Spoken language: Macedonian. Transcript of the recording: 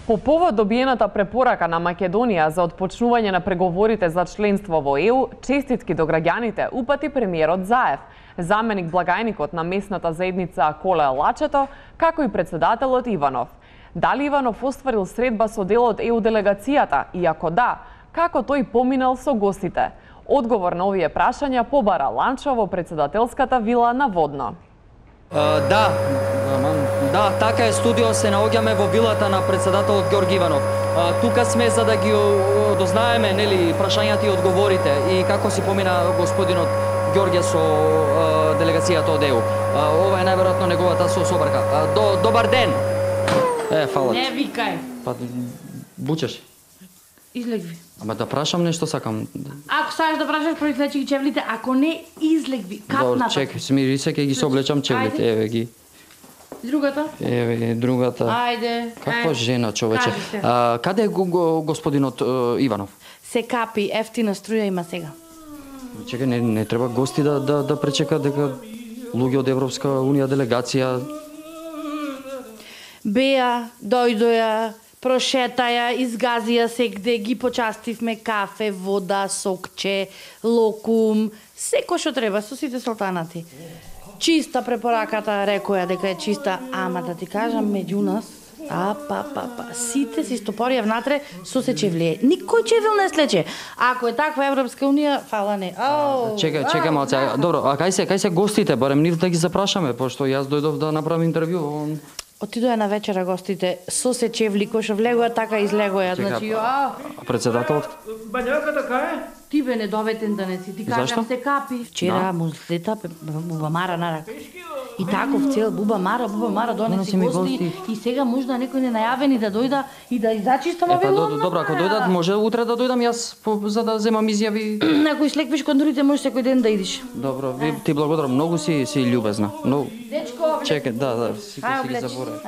По повод добиената препорака на Македонија за отпочнување на преговорите за членство во ЕУ, честитки до граѓаните упати премиерот Заев, заменик благајникот на местната заедница Коле Лачето, како и председателот Иванов. Дали Иванов остварил средба со дел од ЕУ делегацијата и ако да, како тој поминал со гостите? Одговор на овие прашања побара Ланчо во председателската вила на Водно. Да, така е, студио се наоѓаме во вилата на председателот Ѓорги Иванов. Тука сме за да ги дознаеме, нели, прашањата и одговорите и како си помина господинот Ѓорѓе со делегацијата од ЕУ. Ова е најверојатно неговата собарка. Добар ден. Фала. Не викај. Па бучеш. Излегви. Ама да прашам нешто сакам. Ако сакаш да прашаш, проислечи ги чевлите, ако не, излегви. Добро, чекай, смири се, ќе ги соблечам чевлите. Еве ги. Другата? Еве другата. Ајде. Каква жена, човече. Каде е господинот Иванов? Се капи, ефтина струја има сега. Чекај, не треба гости да пречекат дека луѓе од Европска унија делегација. Беа, дојдоја, прошетаја, изгазија се где ги почастивме кафе, вода, сокче, локум, секој што треба со сите султанати. Чиста препораката, рекоја дека е чиста, ама да ти кажам, меѓу нас, сите си стопорија внатре со се чевлие. Никој чевел не слече. Ако е таква Европска унија, фала не. Чекај малце. Добро, а кај се гостите, барем нив да ги запрашаме, пошто јас дојдов да направам интервју. Отидоа на вечера гостите, со се чевли, кој што влегоа, така излегоа. Значи, председателот? Бањаката кај? Ти бе недоветен да не си, ти кажам се капи. Вчера му слета Буба Мара на рака. И таков цел Буба Мара донеси гости и сега можда некој не најавени да дојда и да зачистаме вилата. Добро, ако дојдат, може утре да дојдам јас за да земам изјави. Ако излеквиш кондурите, можеш секој ден да идиш. Добро, ти благодарам, многу си љубезна. Дечко, чекај, да, си ги заборав.